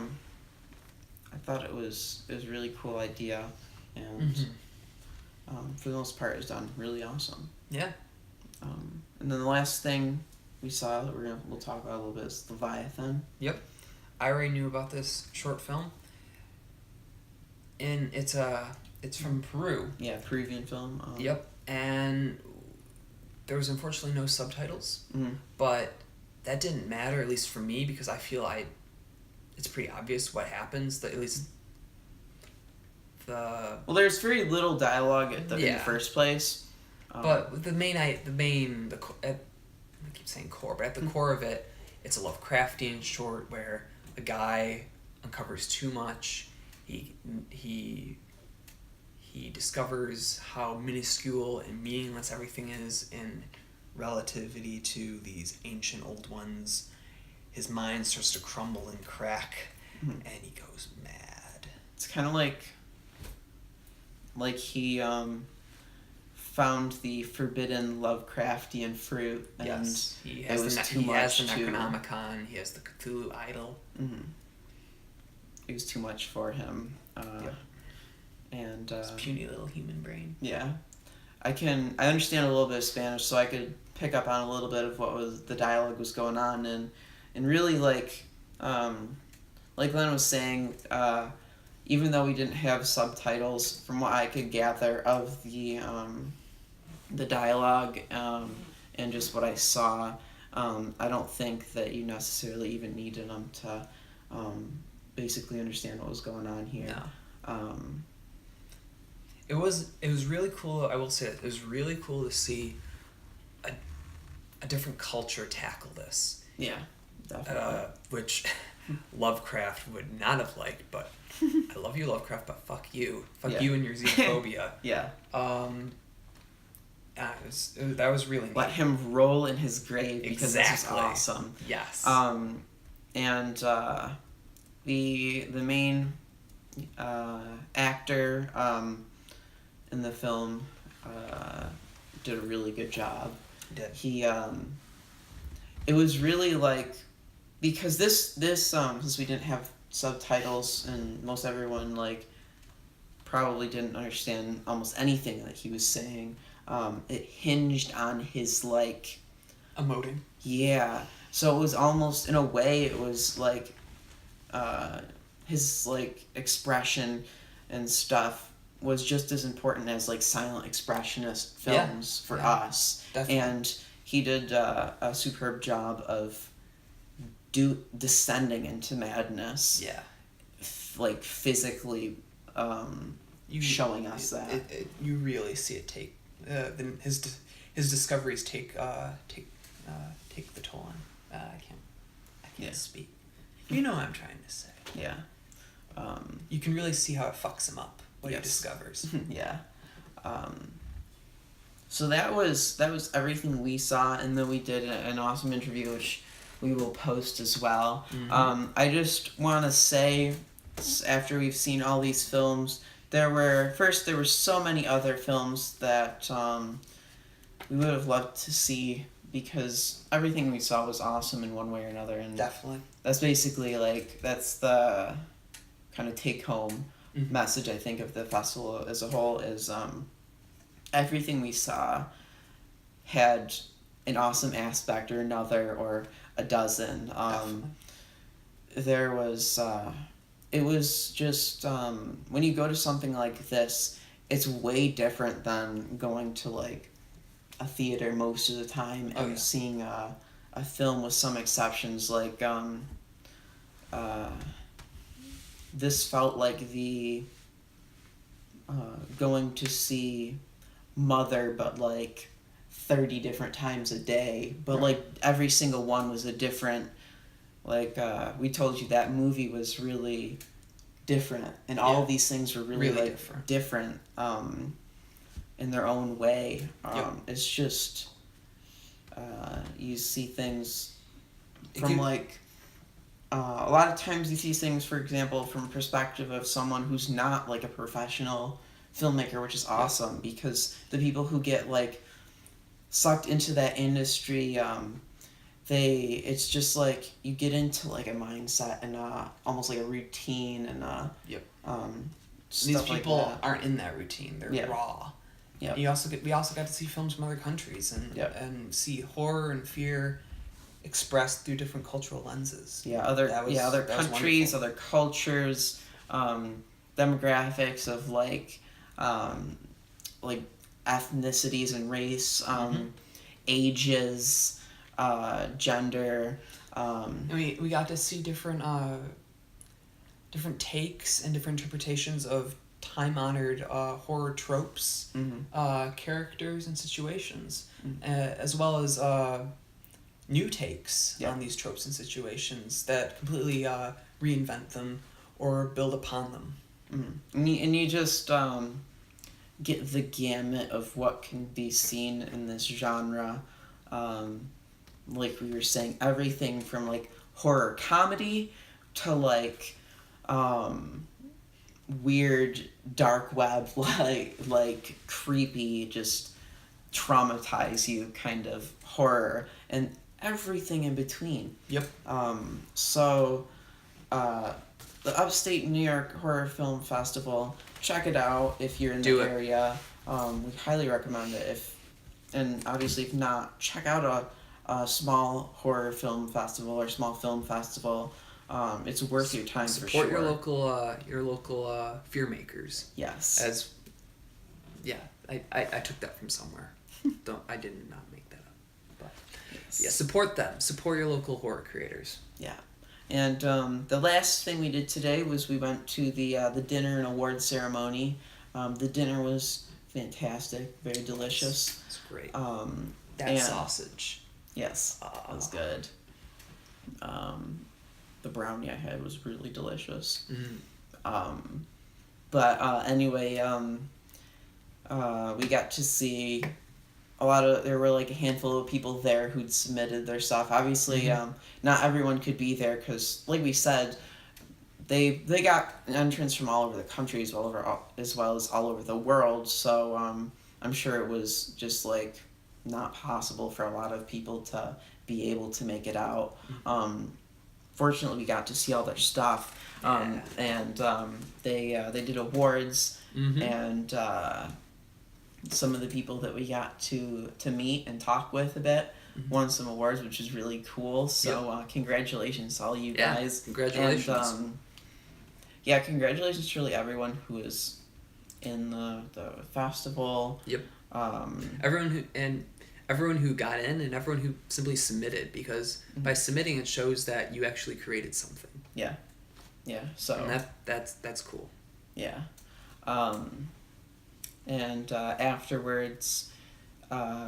A: thought it was a really cool idea, and for the most part, it's done really awesome.
D: Yeah.
A: And then the last thing we saw that we'll talk about a little bit is Leviathan.
D: Yep. I already knew about this short film. And it's from Peru.
A: Yeah, Peruvian film.
D: Yep. And there was unfortunately no subtitles,
A: Mm-hmm.
D: but that didn't matter, at least for me, because I feel it's pretty obvious what happens. That at least
A: well, there's very little dialogue in the first place.
D: But I keep saying core, but at the core of it, it's a Lovecraftian short where a guy uncovers too much. He discovers how minuscule and meaningless everything is in relativity to these ancient old ones. His mind starts to crumble and crack, and he goes mad.
A: It's kind of like he found the forbidden Lovecraftian fruit, and
D: yes, he
A: it
D: has
A: was
D: the
A: too much.
D: He has the Necronomicon. He has the Cthulhu idol.
A: Mm-hmm. It was too much for him. And
D: his puny little human brain.
A: Yeah, I understand a little bit of Spanish, so I could pick up on a little bit of what the dialogue was going on, and really like Glenn was saying, even though we didn't have subtitles, from what I could gather of the dialogue and just what I saw, I don't think that you necessarily even needed them to basically understand what was going on here.
D: No. It was really cool. I will say it was really cool to see a different culture tackle this.
A: Yeah, definitely.
D: Which Lovecraft would not have liked, but I love you, Lovecraft, but fuck you. Fuck you and your xenophobia.
A: Yeah.
D: That was really neat.
A: Let him roll in his grave because this is awesome.
D: Yes.
A: And the main actor in the film did a really good job.
D: He did.
A: It was really like, because this since we didn't have subtitles and most everyone like probably didn't understand almost anything that he was saying, it hinged on his like
D: emoting.
A: Yeah, so it was almost, in a way, it was like his like expression and stuff was just as important as like silent expressionist films for us.
D: Definitely. And
A: he did a superb job of descending into madness. Yeah. Like physically showing us that.
D: You really see it take his discoveries take the toll on. I can't speak. You know what I'm trying to say.
A: Yeah.
D: You can really see how it fucks him up, what he discovers.
A: Yeah. So that was everything we saw, and then we did an awesome interview, which we will post as well.
D: Mm-hmm.
A: I just want to say, after we've seen all these films, there were so many other films that we would have loved to see, because everything we saw was awesome in one way or another, and
D: definitely
A: that's basically that's the kind of take-home message, I think, of the festival as a whole, is everything we saw had an awesome aspect or another or a dozen.
C: Definitely.
A: There was it was just when you go to something like this, it's way different than going to like a theater most of the time and seeing a film with some exceptions. Like this felt like the going to see Mother, but like 30 different times a day, but like every single one was a different, like we told you that movie was really different, and all of these things were really like different in their own way. It's just you see things from like a lot of times you see things, for example, from a perspective of someone who's not like a professional filmmaker, which is awesome because the people who get like sucked into that industry, it's just like you get into like a mindset and almost like a routine and
D: these people
A: like
D: aren't in that routine. They're raw.
A: Yeah.
D: We also got to see films from other countries and see horror and fear expressed through different cultural lenses.
A: Other countries, other cultures, demographics of like ethnicities and race, ages, gender.
D: And we got to see different takes and different interpretations of time-honored horror tropes, characters and situations, as well as new takes on these tropes and situations that completely reinvent them or build upon them.
A: And you just get the gamut of what can be seen in this genre. Like we were saying, everything from like horror comedy to like weird dark web like creepy, just traumatize you kind of horror, and everything in between. So the Upstate New York Horror Film Festival, check it out if you're in the area. We highly recommend it. And obviously if not, check out a small horror film festival or small film festival. It's worth your time for sure.
D: Support your local fear makers.
A: Yes.
D: I took that from somewhere. I did not make that up. But support them. Support your local horror creators.
A: Yeah. And the last thing we did today was we went to the dinner and award ceremony. The dinner was fantastic, very delicious.
D: It's great.
A: And
D: sausage.
A: Yes, it was good. The brownie I had was really delicious. But anyway, we got to see there were like a handful of people there who'd submitted their stuff. Obviously, not everyone could be there because, like we said, they got entrants from all over the country as well as all over the world. So I'm sure it was just like not possible for a lot of people to be able to make it out. Fortunately, we got to see all their stuff, and they did awards, and some of the people that we got to meet and talk with a bit won some awards, which is really cool. So congratulations to all you guys.
D: Congratulations.
A: And, congratulations to really everyone who is in the festival.
D: Everyone who got in and everyone who simply submitted, because by submitting it shows that you actually created something.
A: So
D: and that's cool.
A: And afterwards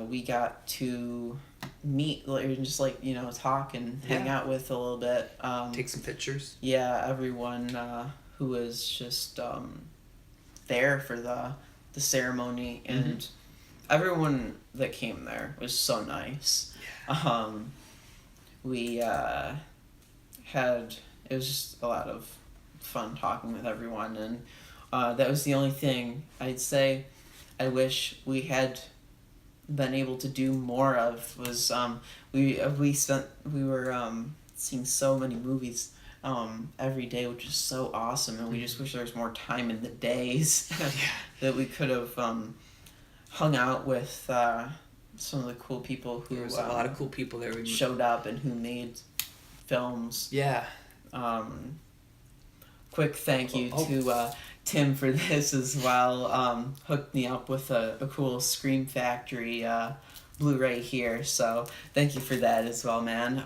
A: we got to meet and just talk and hang out with a little bit,
D: take some pictures.
A: Everyone who was just there for the ceremony, and everyone that came there was so nice. We it was just a lot of fun talking with everyone, and that was the only thing I'd say I wish we had been able to do more of was we were seeing so many movies every day, which is so awesome, and we just wish there was more time in the days that we could have hung out with some of the cool people who
D: There was a lot of cool people there. We
A: showed up and who made films.
D: Yeah.
A: Quick thank you to Tim for this as well. Hooked me up with a cool Scream Factory Blu-ray here, so thank you for that as well, man.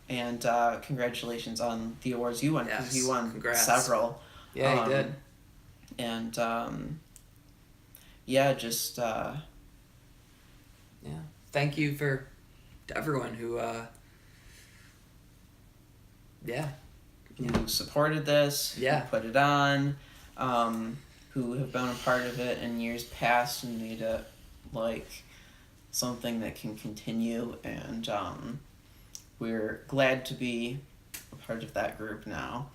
A: And congratulations on the awards you won, because you won several.
D: Yeah, you did.
A: And yeah, just
D: thank you to everyone who
A: who supported this, who put it on, who have been a part of it in years past and made it like something that can continue, and we're glad to be a part of that group now.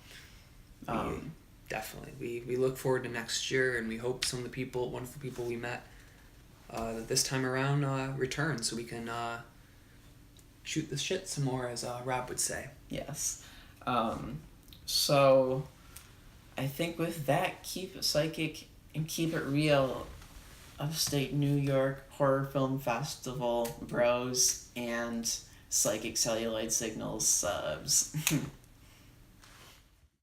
D: Definitely. We look forward to next year, and we hope some of the wonderful people we met this time around return, so we can shoot the shit some more, as Rob would say.
A: Yes. So I think with that, keep it psychic and keep it real. Upstate New York Horror Film Festival bros and Psychic Celluloid Signals subs.